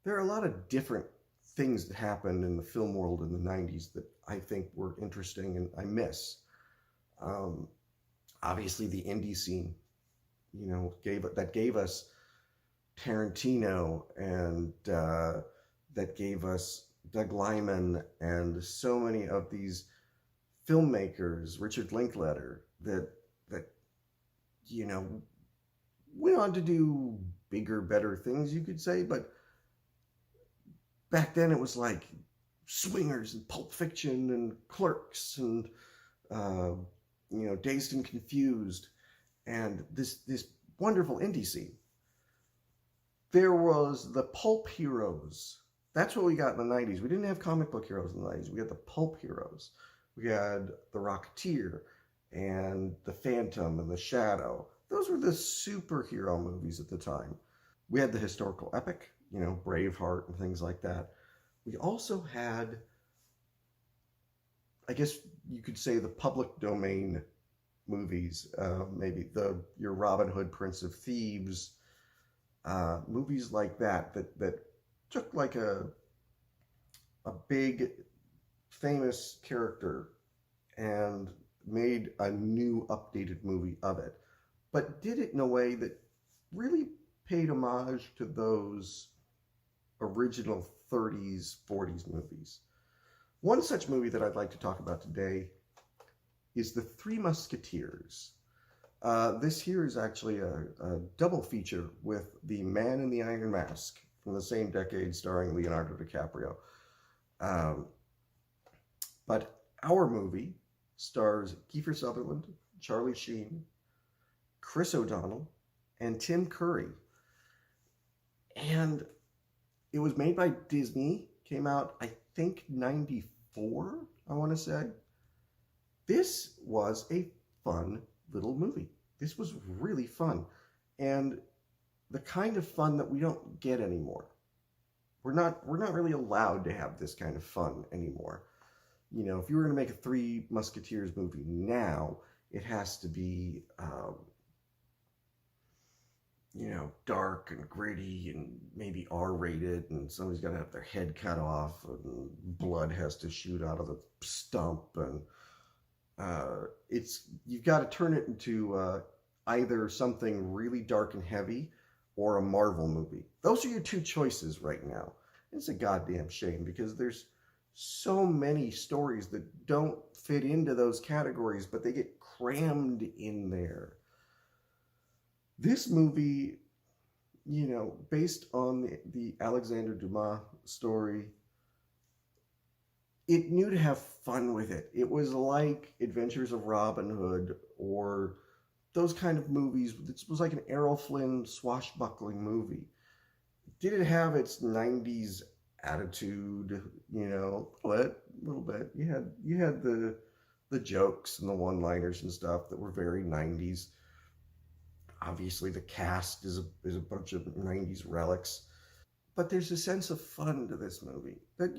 there are a lot of different things that happened in the film world in the 90s that I think were interesting and I miss. Um, Obviously, the indie scene, gave us Tarantino and that gave us Doug Liman and so many of these filmmakers, Richard Linklater, that you know went on to do bigger, better things, you could say. But back then, it was like Swingers and Pulp Fiction and Clerks and uh, Dazed and Confused and this wonderful indie scene. There was the pulp heroes. That's what we got in the 90s. We didn't have comic book heroes in the 90s. We had the pulp heroes. We had the Rocketeer and the Phantom and the Shadow. Those were the superhero movies at the time. We had the historical epic, Braveheart and things like that. We also had, I guess you could say, the public domain movies, maybe your Robin Hood, Prince of Thieves, movies like that took like a big famous character and made a new updated movie of it, but did it in a way that really paid homage to those original 30s, 40s movies. One such movie that I'd like to talk about today is The Three Musketeers. This here is actually a double feature with The Man in the Iron Mask from the same decade, starring Leonardo DiCaprio. Um, but our movie stars Kiefer Sutherland, Charlie Sheen, Chris O'Donnell, and Tim Curry. And it was made by Disney, came out, I think, 94, I want to say. This was a fun little movie. This was really fun. And the kind of fun that we don't get anymore. We're not really allowed to have this kind of fun anymore. If you were going to make a Three Musketeers movie now, it has to be, dark and gritty and maybe R-rated, and somebody's got to have their head cut off, and blood has to shoot out of the stump, and you've got to turn it into either something really dark and heavy or a Marvel movie. Those are your two choices right now. It's a goddamn shame because there's so many stories that don't fit into those categories, but they get crammed in there. This movie, based on the Alexander Dumas story, it knew to have fun with it. It was like Adventures of Robin Hood or those kind of movies. It was like an Errol Flynn swashbuckling movie. Did it have its 90s attitude? A little bit. You had the jokes and the one-liners and stuff that were very 90s. Obviously, the cast is a bunch of 90s relics. But there's a sense of fun to this movie that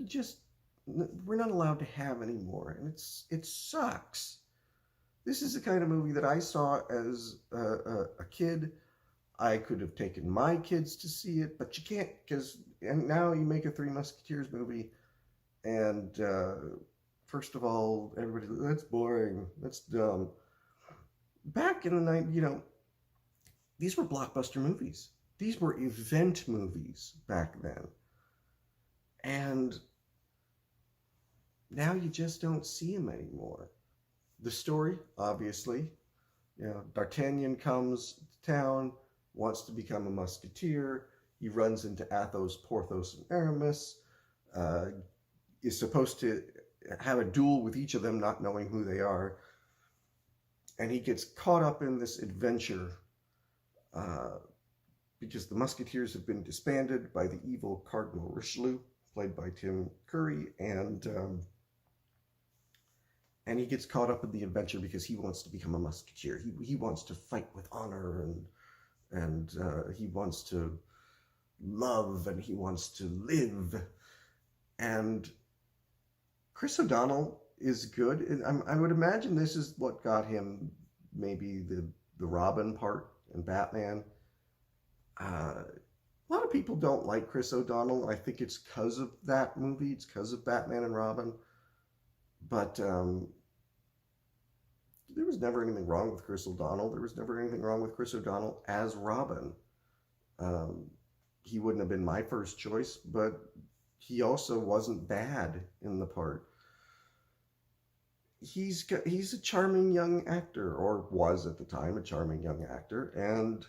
we're not allowed to have anymore, and it sucks. This is the kind of movie that I saw as a kid. I could have taken my kids to see it, but you can't, and now you make a Three Musketeers movie, and first of all, everybody, that's boring, that's dumb. Back in the 90s, these were blockbuster movies. These were event movies back then. And now you just don't see them anymore. The story, obviously, D'Artagnan comes to town, wants to become a musketeer. He runs into Athos, Porthos, and Aramis. Is supposed to have a duel with each of them, not knowing who they are. And he gets caught up in this adventure because the Musketeers have been disbanded by the evil Cardinal Richelieu, played by Tim Curry, and he gets caught up in the adventure because he wants to become a musketeer. He wants to fight with honor, and he wants to love, and he wants to live. And Chris O'Donnell is good. I would imagine this is what got him maybe the Robin part in Batman. A lot of people don't like Chris O'Donnell. I think it's because of that movie. It's because of Batman and Robin. But there was never anything wrong with Chris O'Donnell. There was never anything wrong with Chris O'Donnell as Robin. Um, he wouldn't have been my first choice, but he also wasn't bad in the part. He's a charming young actor, or was at the time a charming young actor, and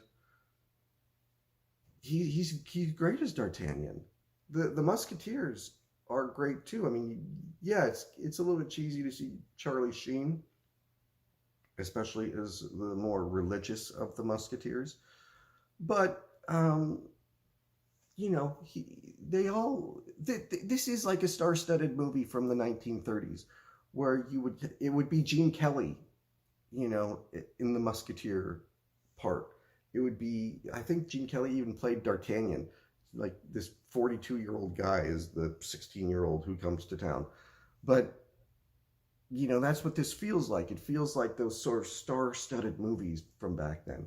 he's great as D'Artagnan. The Musketeers are great too. I mean, yeah, it's a little bit cheesy to see Charlie Sheen, especially as the more religious of the Musketeers, but you know, this is like a star-studded movie from the 1930s, where it would be Gene Kelly, you know, in the Musketeer part. It would be, I think Gene Kelly even played D'Artagnan, like this 42-year-old guy is the 16-year-old who comes to town. But you know, that's what this feels like. It feels like those sort of star-studded movies from back then.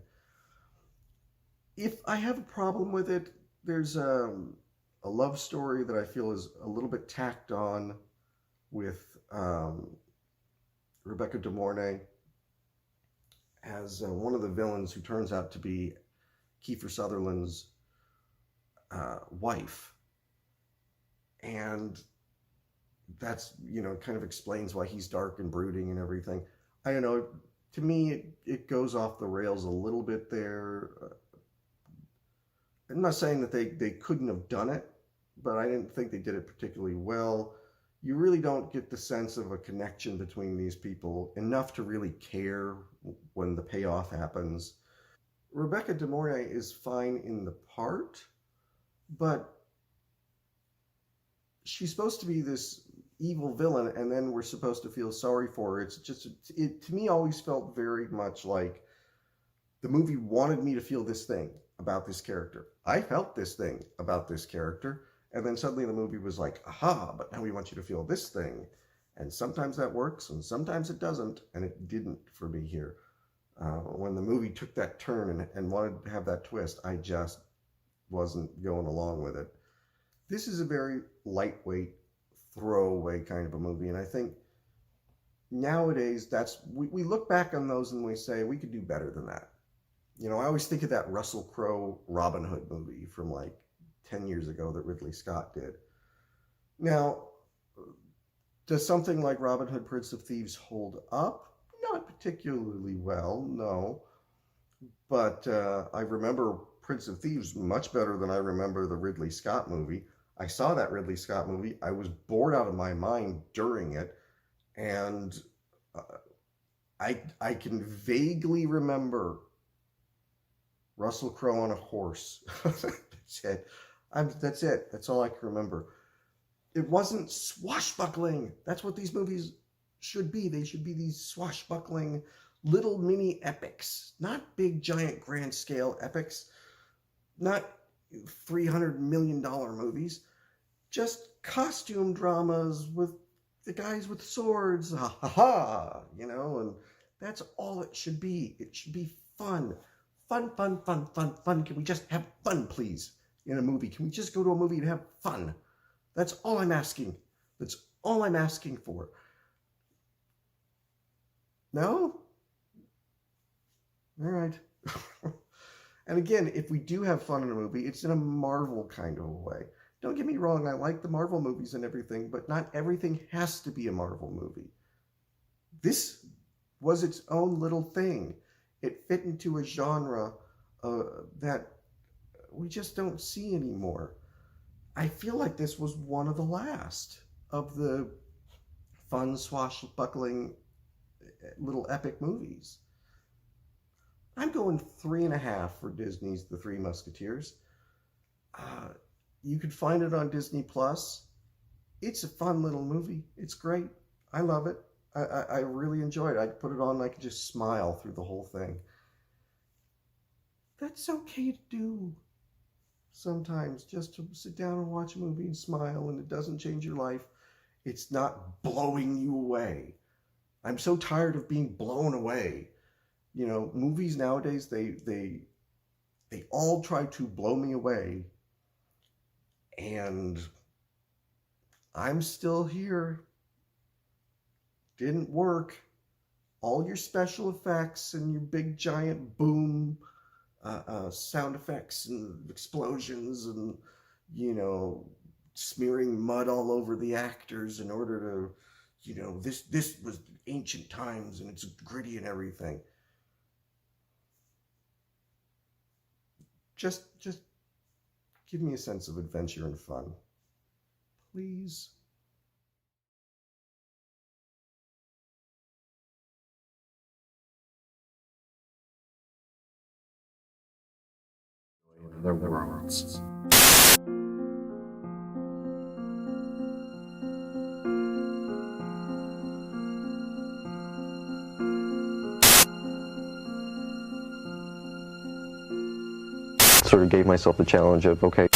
If I have a problem with it, there's a love story that I feel is a little bit tacked on with Rebecca De Mornay as one of the villains who turns out to be Kiefer Sutherland's wife. And that's, you know, kind of explains why he's dark and brooding and everything. I don't know. To me, it goes off the rails a little bit there. I'm not saying that they couldn't have done it, but I didn't think they did it particularly well. You really don't get the sense of a connection between these people enough to really care when the payoff happens. Rebecca De Mornay is fine in the part, but she's supposed to be this evil villain, and then we're supposed to feel sorry for her. It's just, it to me always felt very much like the movie wanted me to feel this thing about this character. I felt this thing about this character, and then suddenly the movie was like, aha, but now we want you to feel this thing. And sometimes that works, and sometimes it doesn't, and it didn't for me here. When the movie took that turn and wanted to have that twist, I just wasn't going along with it. This is a very lightweight, throwaway kind of a movie, and I think nowadays we look back on those and we say we could do better than that. You know, I always think of that Russell Crowe Robin Hood movie from like 10 years ago that Ridley Scott did. Now, does something like Robin Hood, Prince of Thieves hold up? Not particularly well, no. But I remember Prince of Thieves much better than I remember the Ridley Scott movie. I saw that Ridley Scott movie. I was bored out of my mind during it. And uh, I can vaguely remember Russell Crowe on a horse. That's it. That's it. That's all I can remember. It wasn't swashbuckling. That's what these movies should be. They should be these swashbuckling little mini epics, not big, giant, grand scale epics, not $300 million movies, just costume dramas with the guys with swords. Ha ha ha, you know, and that's all it should be. It should be fun. Fun, fun, fun, fun, fun. Can we just have fun, please, in a movie? Can we just go to a movie and have fun? That's all I'm asking. That's all I'm asking for. No? All right. And again, if we do have fun in a movie, it's in a Marvel kind of a way. Don't get me wrong, I like the Marvel movies and everything, but not everything has to be a Marvel movie. This was its own little thing. It fit into a genre that we just don't see anymore. I feel like this was one of the last of the fun, swashbuckling, little epic movies. I'm going 3.5 for Disney's The Three Musketeers. You can find it on Disney Plus. It's a fun little movie. It's great. I love it. I really enjoy it. I'd put it on and I could just smile through the whole thing. That's okay to do sometimes, just to sit down and watch a movie and smile, and it doesn't change your life. It's not blowing you away. I'm so tired of being blown away. You know, movies nowadays, they all try to blow me away And I'm still here. Didn't work. All your special effects and your big giant boom sound effects and explosions and, smearing mud all over the actors in order to, this was ancient times and it's gritty and everything. Just give me a sense of adventure and fun, please. Their worlds. Sort of gave myself the challenge of, okay,